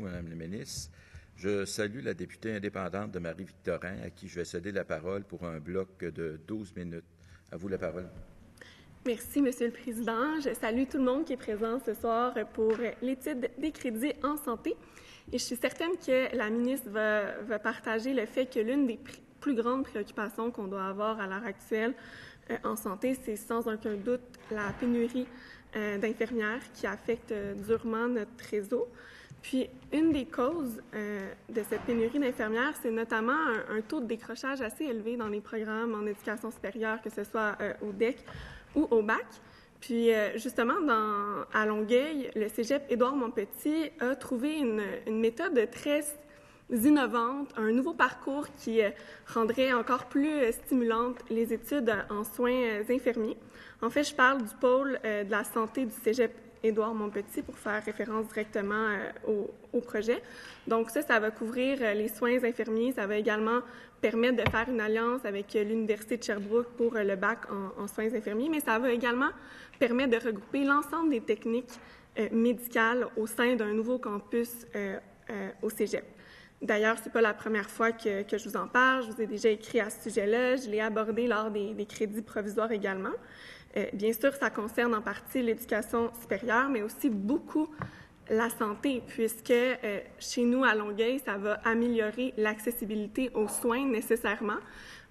Madame la ministre. Je salue la députée indépendante de Marie-Victorin, à qui je vais céder la parole pour un bloc de 12 minutes. À vous la parole. Merci, Monsieur le Président. Je salue tout le monde qui est présent ce soir pour l'étude des crédits en santé. Et je suis certaine que la ministre va partager le fait que l'une des plus grandes préoccupations qu'on doit avoir à l'heure actuelle en santé, c'est sans aucun doute la pénurie d'infirmières qui affecte durement notre réseau. Puis, une des causes de cette pénurie d'infirmières, c'est notamment un taux de décrochage assez élevé dans les programmes en éducation supérieure, que ce soit au DEC ou au bac. Puis, justement, à Longueuil, le cégep Édouard-Montpetit a trouvé une méthode très innovante, un nouveau parcours qui rendrait encore plus stimulantes les études en soins infirmiers. En fait, je parle du pôle de la santé du cégep Édouard-Montpetit pour faire référence directement au projet. Donc ça va couvrir les soins infirmiers. Ça va également permettre de faire une alliance avec l'Université de Sherbrooke pour le bac en soins infirmiers, mais ça va également permettre de regrouper l'ensemble des techniques médicales au sein d'un nouveau campus au cégep. D'ailleurs, ce n'est pas la première fois que je vous en parle. Je vous ai déjà écrit à ce sujet-là. Je l'ai abordé lors des crédits provisoires également. Bien sûr, ça concerne en partie l'éducation supérieure, mais aussi beaucoup la santé, puisque chez nous, à Longueuil, ça va améliorer l'accessibilité aux soins nécessairement.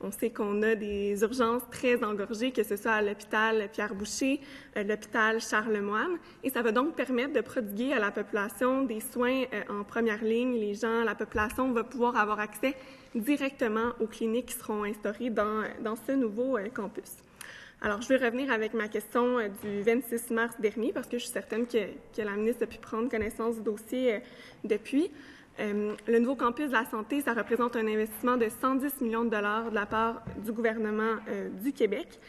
On sait qu'on a des urgences très engorgées, que ce soit à l'hôpital Pierre-Boucher, l'hôpital Charlemagne, et ça va donc permettre de prodiguer à la population des soins en première ligne. La population va pouvoir avoir accès directement aux cliniques qui seront instaurées dans ce nouveau campus. Alors, je vais revenir avec ma question du 26 mars dernier, parce que je suis certaine que la ministre a pu prendre connaissance du dossier depuis. Le nouveau campus de la santé, ça représente un investissement de 110 millions de dollars de la part du gouvernement du Québec.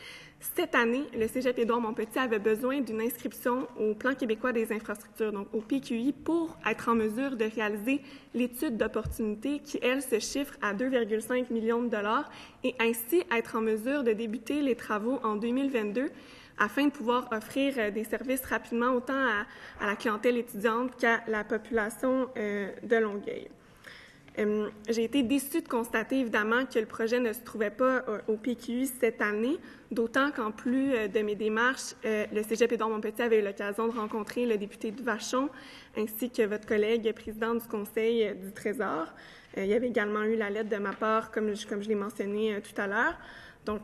Cette année, le cégep Édouard-Montpetit avait besoin d'une inscription au Plan québécois des infrastructures, donc au PQI, pour être en mesure de réaliser l'étude d'opportunité qui, elle, se chiffre à 2,5 millions de dollars et ainsi être en mesure de débuter les travaux en 2022 afin de pouvoir offrir des services rapidement autant à la clientèle étudiante qu'à la population de Longueuil. J'ai été déçue de constater, évidemment, que le projet ne se trouvait pas au PQI cette année, d'autant qu'en plus de mes démarches, le cégep Édouard-Montpetit avait eu l'occasion de rencontrer le député de Vachon, ainsi que votre collègue présidente du Conseil du Trésor. Il y avait également eu la lettre de ma part, comme je l'ai mentionné tout à l'heure. Donc,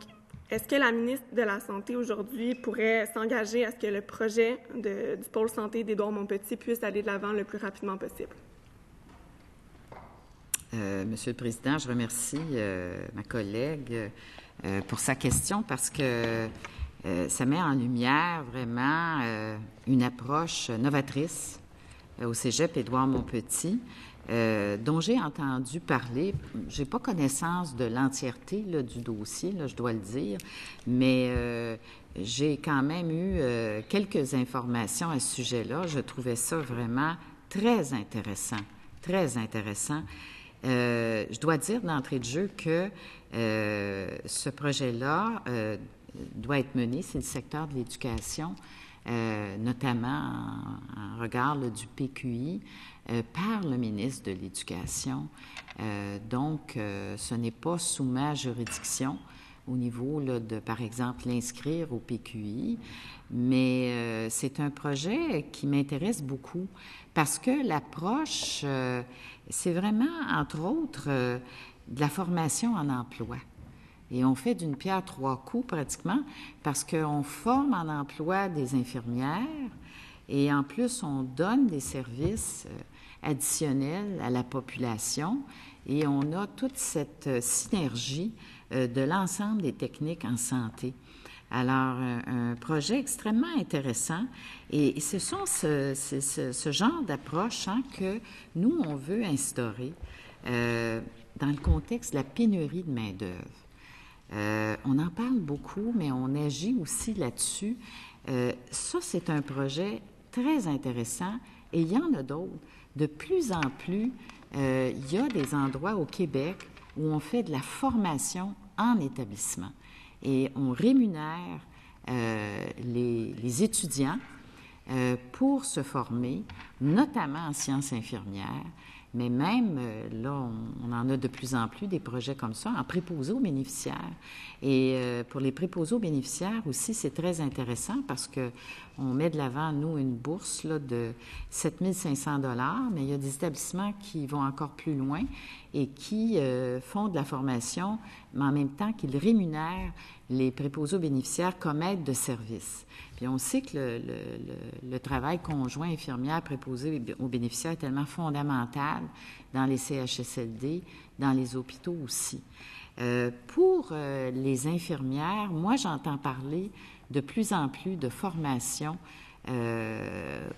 est-ce que la ministre de la Santé, aujourd'hui, pourrait s'engager à ce que le projet du pôle santé d'Édouard-Montpetit puisse aller de l'avant le plus rapidement possible? Monsieur le Président, je remercie ma collègue pour sa question parce que ça met en lumière vraiment une approche novatrice au cégep Édouard-Montpetit dont j'ai entendu parler. Je n'ai pas connaissance de l'entièreté du dossier, je dois le dire, mais j'ai quand même eu quelques informations à ce sujet-là. Je trouvais ça vraiment très intéressant, très intéressant. Je dois dire d'entrée de jeu que ce projet-là doit être mené, c'est le secteur de l'éducation, notamment en regard du PQI, par le ministre de l'Éducation. Donc, ce n'est pas sous ma juridiction au niveau de, par exemple, l'inscrire au PQI, mais c'est un projet qui m'intéresse beaucoup parce que l'approche, c'est vraiment, entre autres, de la formation en emploi. Et on fait d'une pierre trois coups pratiquement parce qu'on forme en emploi des infirmières et en plus, on donne des services additionnels à la population et on a toute cette synergie de l'ensemble des techniques en santé. Alors, un projet extrêmement intéressant et ce sont ce genre d'approche que nous, on veut instaurer dans le contexte de la pénurie de main-d'œuvre. On en parle beaucoup, mais on agit aussi là-dessus. Ça, c'est un projet très intéressant et il y en a d'autres. De plus en plus, il y a des endroits au Québec où on fait de la formation en établissement et on rémunère les étudiants pour se former, notamment en sciences infirmières, mais même, là, on en a de plus en plus des projets comme ça, en préposés aux bénéficiaires. Et pour les préposés aux bénéficiaires aussi, c'est très intéressant parce qu'on met de l'avant, nous, une bourse là, de 7 500 $, mais il y a des établissements qui vont encore plus loin et qui font de la formation, mais en même temps qu'ils rémunèrent les préposés aux bénéficiaires comme aide de service. Puis on sait que le travail conjoint infirmière préposé aux bénéficiaires est tellement fondamental dans les CHSLD, dans les hôpitaux aussi. Pour les infirmières, moi, j'entends parler de plus en plus de formation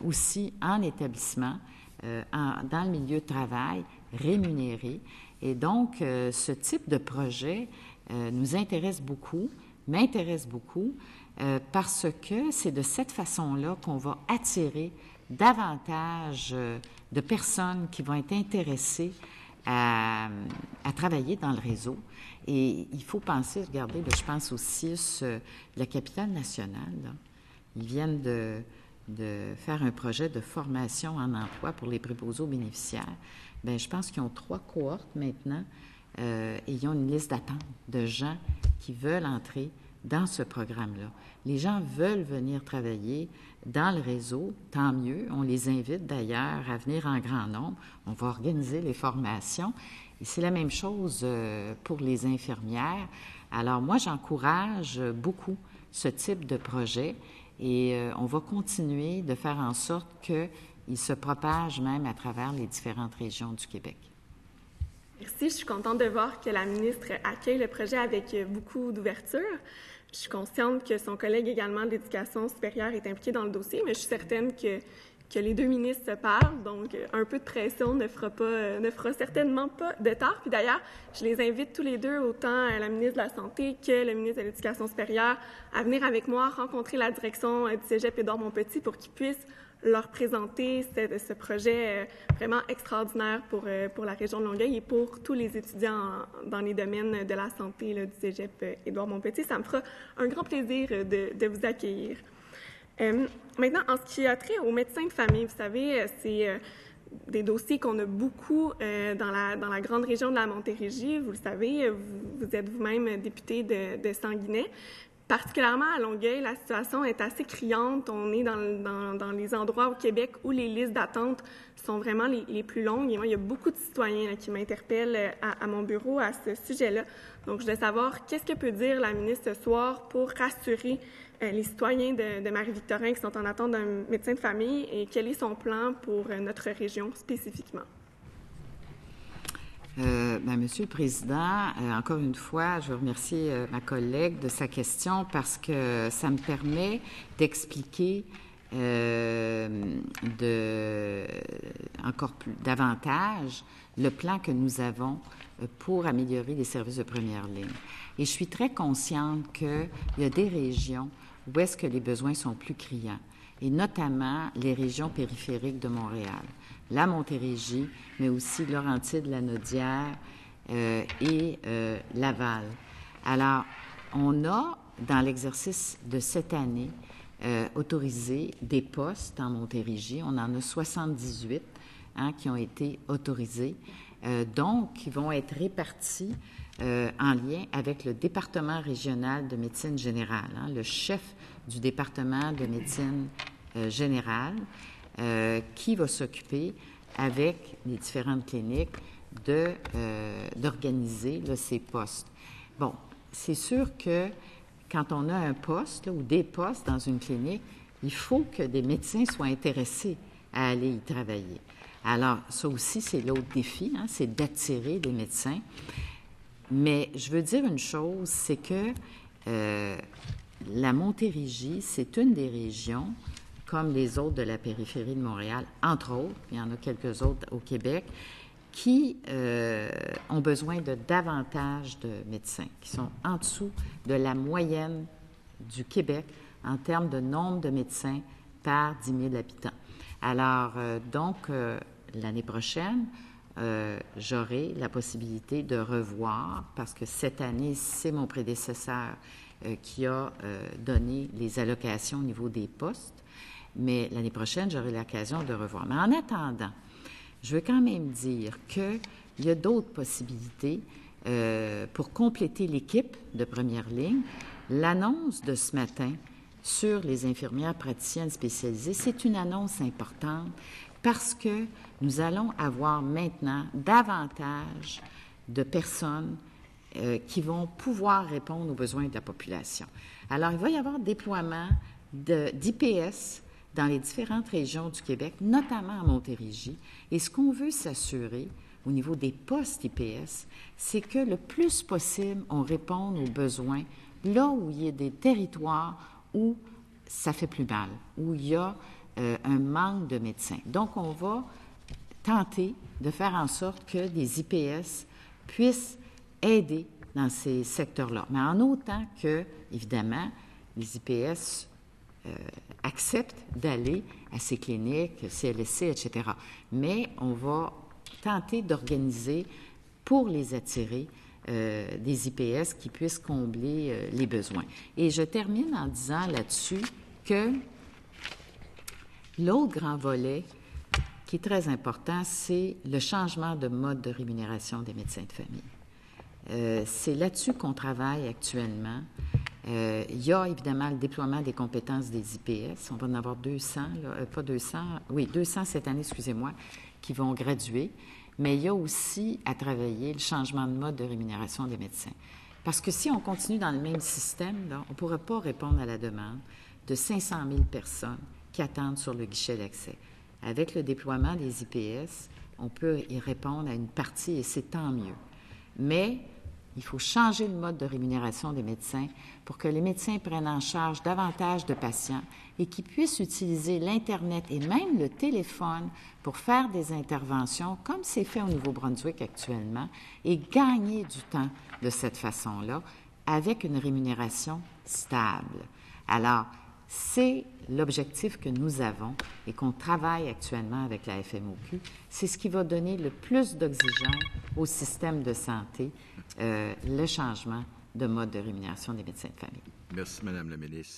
aussi en établissement, dans le milieu de travail, rémunéré. Et donc, ce type de projet nous intéresse beaucoup, m'intéresse beaucoup, parce que c'est de cette façon-là qu'on va attirer davantage de personnes qui vont être intéressées à travailler dans le réseau. Et il faut penser, regardez, là, je pense aussi la capitale nationale, là, ils viennent de faire un projet de formation en emploi pour les préposés aux bénéficiaires. Bien, je pense qu'ils ont 3 cohortes maintenant et ils ont une liste d'attente de gens qui veulent entrer dans ce programme-là. Les gens veulent venir travailler dans le réseau, tant mieux. On les invite d'ailleurs à venir en grand nombre. On va organiser les formations. Et c'est la même chose pour les infirmières. Alors moi, j'encourage beaucoup ce type de projet et on va continuer de faire en sorte qu'il se propage même à travers les différentes régions du Québec. Merci. Je suis contente de voir que la ministre accueille le projet avec beaucoup d'ouverture. Je suis consciente que son collègue également de l'Éducation supérieure est impliqué dans le dossier, mais je suis certaine que les deux ministres se parlent, donc un peu de pression ne fera certainement pas de tort. Puis d'ailleurs, je les invite tous les deux, autant la ministre de la Santé que le ministre de l'Éducation supérieure, à venir avec moi rencontrer la direction du Cégep Édouard-Montpetit pour qu'ils puissent leur présenter ce projet vraiment extraordinaire pour la région de Longueuil et pour tous les étudiants dans les domaines de la santé là, du Cégep Édouard-Montpetit. Ça me fera un grand plaisir de vous accueillir. Maintenant, en ce qui a trait aux médecins de famille, vous savez, c'est des dossiers qu'on a beaucoup dans la grande région de la Montérégie. Vous le savez, vous êtes vous-même député de Sanguinet. Particulièrement à Longueuil, la situation est assez criante. On est dans les endroits au Québec où les listes d'attente sont vraiment les plus longues. Et moi, il y a beaucoup de citoyens là, qui m'interpellent à mon bureau à ce sujet-là. Donc, je voulais savoir qu'est-ce que peut dire la ministre ce soir pour rassurer les citoyens de Marie-Victorin qui sont en attente d'un médecin de famille et quel est son plan pour notre région spécifiquement? Monsieur le Président, encore une fois, je veux remercier ma collègue de sa question parce que ça me permet d'expliquer encore davantage le plan que nous avons pour améliorer les services de première ligne. Et je suis très consciente qu'il y a des régions où est-ce que les besoins sont plus criants, et notamment les régions périphériques de Montréal, la Montérégie, mais aussi Laurentides, la Naudière et Laval. Alors, on a, dans l'exercice de cette année, autorisé des postes en Montérégie. On en a 78 qui ont été autorisés, donc qui vont être répartis en lien avec le département régional de médecine générale, le chef du département de médecine générale, qui va s'occuper avec les différentes cliniques d'organiser ces postes. Bon, c'est sûr que quand on a un poste ou des postes dans une clinique, il faut que des médecins soient intéressés à aller y travailler. Alors, ça aussi, c'est l'autre défi, c'est d'attirer des médecins. Mais je veux dire une chose, c'est que la Montérégie, c'est une des régions, comme les autres de la périphérie de Montréal, entre autres, il y en a quelques autres au Québec, qui ont besoin de davantage de médecins, qui sont en dessous de la moyenne du Québec en termes de nombre de médecins par 10 000 habitants. Alors, l'année prochaine, j'aurai la possibilité de revoir, parce que cette année, c'est mon prédécesseur qui a donné les allocations au niveau des postes. mais l'année prochaine, j'aurai l'occasion de revoir. Mais en attendant, je veux quand même dire qu'il y a d'autres possibilités pour compléter l'équipe de première ligne. L'annonce de ce matin sur les infirmières praticiennes spécialisées, c'est une annonce importante parce que nous allons avoir maintenant davantage de personnes qui vont pouvoir répondre aux besoins de la population. Alors, il va y avoir déploiement d'IPS dans les différentes régions du Québec, notamment à Montérégie. Et ce qu'on veut s'assurer au niveau des postes IPS, c'est que le plus possible, on réponde aux besoins là où il y a des territoires où ça fait plus mal, où il y a un manque de médecins. Donc, on va tenter de faire en sorte que des IPS puissent aider dans ces secteurs-là. Mais en autant que, évidemment, les IPS acceptent d'aller à ces cliniques, CLSC, etc. Mais on va tenter d'organiser pour les attirer des IPS qui puissent combler les besoins. Et je termine en disant là-dessus que l'autre grand volet qui est très important, c'est le changement de mode de rémunération des médecins de famille. C'est là-dessus qu'on travaille actuellement. Il y a évidemment le déploiement des compétences des IPS. On va en avoir 200, pas 200, oui, 200 cette année, excusez-moi, qui vont graduer. Mais il y a aussi à travailler le changement de mode de rémunération des médecins. Parce que si on continue dans le même système, là, on ne pourra pas répondre à la demande de 500 000 personnes qui attendent sur le guichet d'accès. Avec le déploiement des IPS, on peut y répondre à une partie et c'est tant mieux. Mais il faut changer le mode de rémunération des médecins pour que les médecins prennent en charge davantage de patients et qu'ils puissent utiliser l'Internet et même le téléphone pour faire des interventions, comme c'est fait au Nouveau-Brunswick actuellement, et gagner du temps de cette façon-là avec une rémunération stable. Alors, c'est l'objectif que nous avons et qu'on travaille actuellement avec la FMOQ. C'est ce qui va donner le plus d'oxygène au système de santé, le changement de mode de rémunération des médecins de famille. Merci, Madame la ministre.